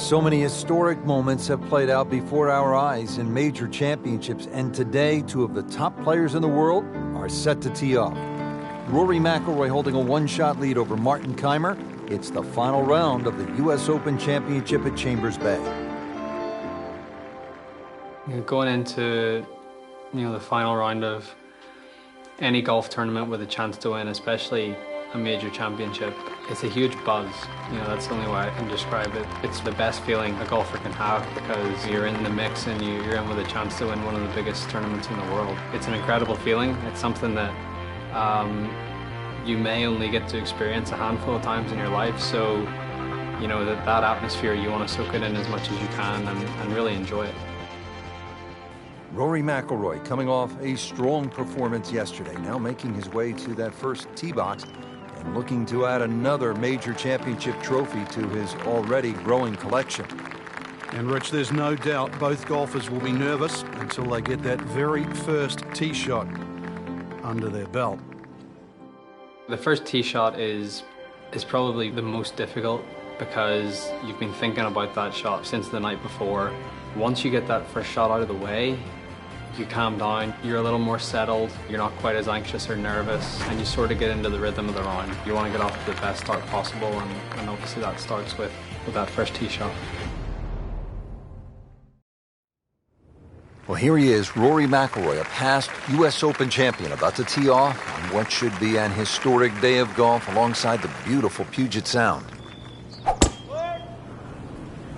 So many historic moments have played out before our eyes in major championships, and today, two of the top players in the world are set to tee off. Rory McIlroy holding a one-shot lead over Martin Keimer. It's the final round of the U.S. Open Championship at Chambers Bay. Going into the final round of any golf tournament with a chance to win, especially a major championship, it's a huge buzz. That's the only way I can describe it. It's the best feeling a golfer can have because you're in the mix and you're in with a chance to win one of the biggest tournaments in the world. It's an incredible feeling. It's something that you may only get to experience a handful of times in your life. So, that atmosphere, you want to soak it in as much as you can and really enjoy it. Rory McIlroy coming off a strong performance yesterday, now making his way to that first tee box and looking to add another major championship trophy to his already growing collection. And Rich, there's no doubt both golfers will be nervous until they get that very first tee shot under their belt. The first tee shot is probably the most difficult because you've been thinking about that shot since the night before. Once you get that first shot out of the way, you calm down, you're a little more settled, you're not quite as anxious or nervous, and you sort of get into the rhythm of the round. You want to get off to the best start possible, and obviously that starts with that first tee shot. Well, here he is, Rory McIlroy, a past U.S. Open champion, about to tee off on what should be an historic day of golf alongside the beautiful Puget Sound.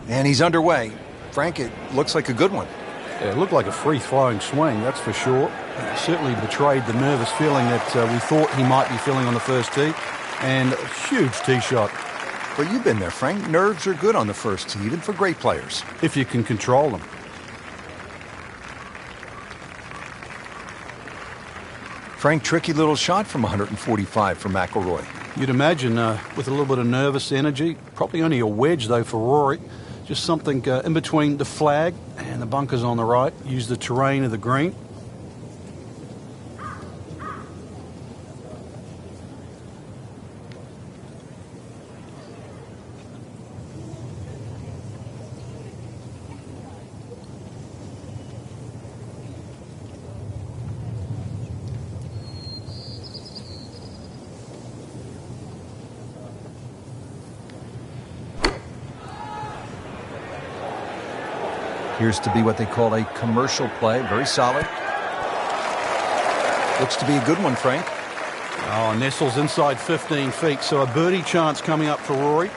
And he's underway. Frank, it looks like a good one. Yeah, it looked like a free-flowing swing, that's for sure. It certainly betrayed the nervous feeling that we thought he might be feeling on the first tee. And a huge tee shot. But you've been there, Frank. Nerves are good on the first tee, even for great players. If you can control them. Frank, tricky little shot from 145 for McIlroy. You'd imagine with a little bit of nervous energy. Probably only a wedge, though, for Rory. Just something in between the flag and the bunkers on the right. Use the terrain of the green. Appears to be what they call a commercial play. Very solid. Looks to be a good one, Frank. Oh, nestles inside 15 feet, so a birdie chance coming up for Rory.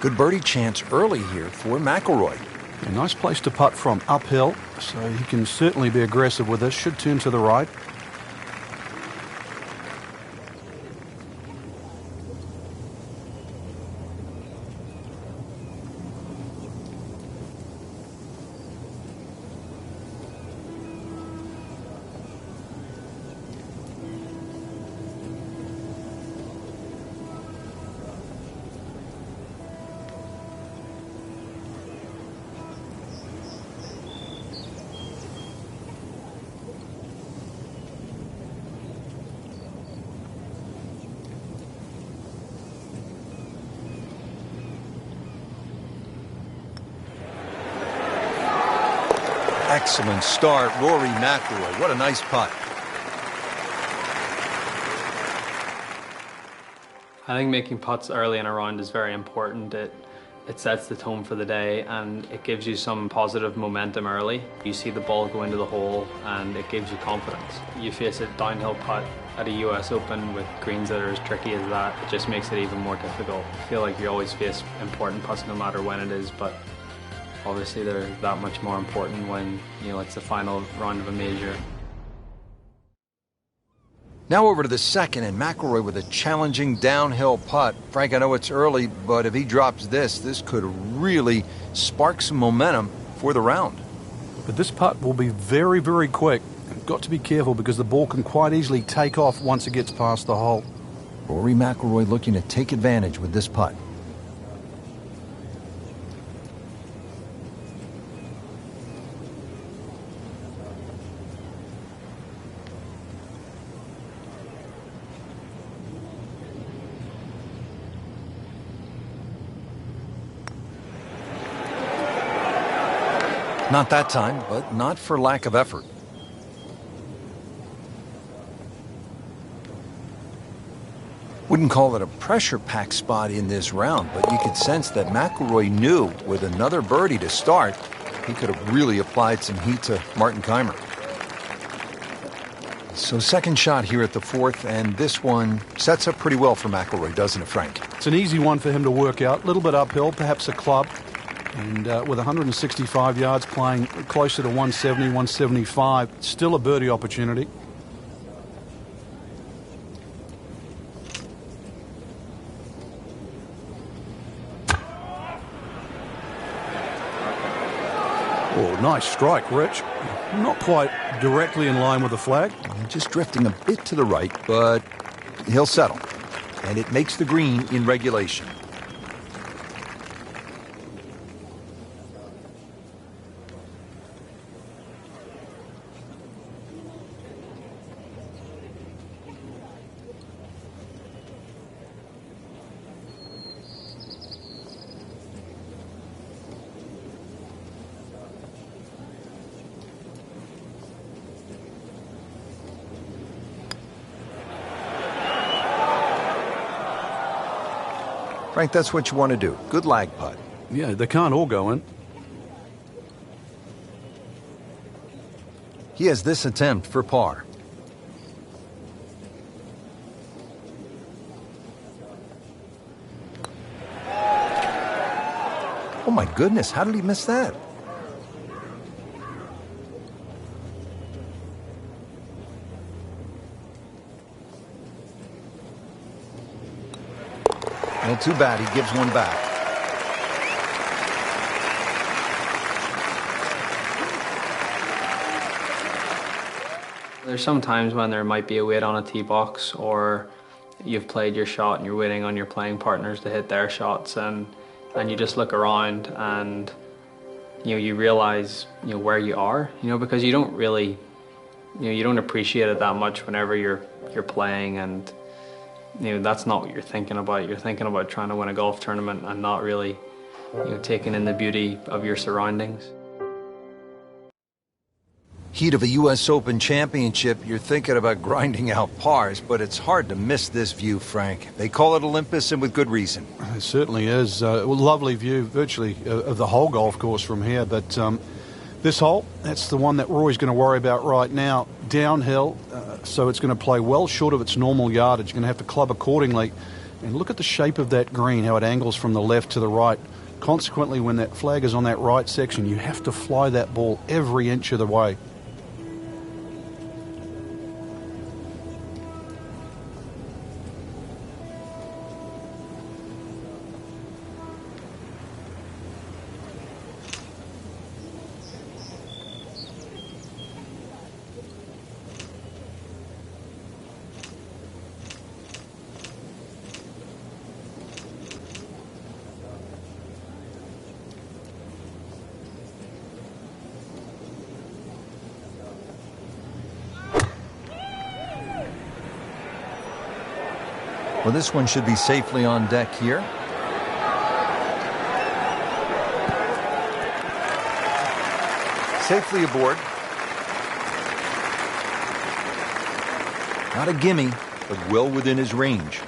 Good birdie chance early here for McIlroy. A nice place to putt from, uphill, so he can certainly be aggressive with this. Should turn to the right. Excellent start, Rory McIlroy. What a nice putt. I think making putts early in a round is very important. It sets the tone for the day and it gives you some positive momentum early. You see the ball go into the hole and it gives you confidence. You face a downhill putt at a US Open with greens that are as tricky as that, it just makes it even more difficult. I feel like you always face important putts no matter when it is, but obviously they're that much more important when it's the final round of a major. Now over to the second, and McIlroy with a challenging downhill putt. Frank, I know it's early, but if he drops this could really spark some momentum for the round. But this putt will be very, very quick. You've got to be careful because the ball can quite easily take off once it gets past the hole. Rory McIlroy looking to take advantage with this putt. Not that time, but not for lack of effort. Wouldn't call it a pressure-packed spot in this round, but you could sense that McIlroy knew with another birdie to start, he could have really applied some heat to Martin Kaymer. So second shot here at the fourth, and this one sets up pretty well for McIlroy, doesn't it, Frank? It's an easy one for him to work out. A little bit uphill, perhaps a club. And with 165 yards, playing closer to 170, 175, still a birdie opportunity. Oh, nice strike, Rich. Not quite directly in line with the flag. Just drifting a bit to the right, but he'll settle. And it makes the green in regulation. Frank, that's what you want to do. Good lag putt. Yeah, they can't all go in. He has this attempt for par. Oh my goodness, how did he miss that? Well, too bad. He gives one back. There's some times when there might be a wait on a tee box, or you've played your shot and you're waiting on your playing partners to hit their shots, and you just look around and you realize where you are, because you don't really you don't appreciate it that much whenever you're playing, and that's not what you're thinking about. You're thinking about trying to win a golf tournament and not really taking in the beauty of your surroundings. Heat of a U.S. Open championship, you're thinking about grinding out pars, but it's hard to miss this view, Frank. They call it Olympus, and with good reason. It certainly is. A lovely view, virtually, of the whole golf course from here. But this hole, that's the one that Rory's going to worry about right now. Downhill, so it's going to play well short of its normal yardage. You're going to have to club accordingly. And look at the shape of that green, how it angles from the left to the right. Consequently, when that flag is on that right section, you have to fly that ball every inch of the way. Well, this one should be safely on deck here. Safely aboard. Not a gimme, but well within his range.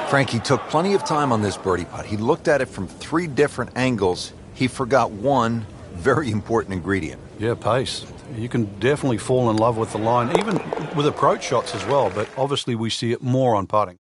Frankie took plenty of time on this birdie putt. He looked at it from 3 different angles. He forgot one very important ingredient. Yeah, pace. You can definitely fall in love with the line, even with approach shots as well, but obviously we see it more on putting.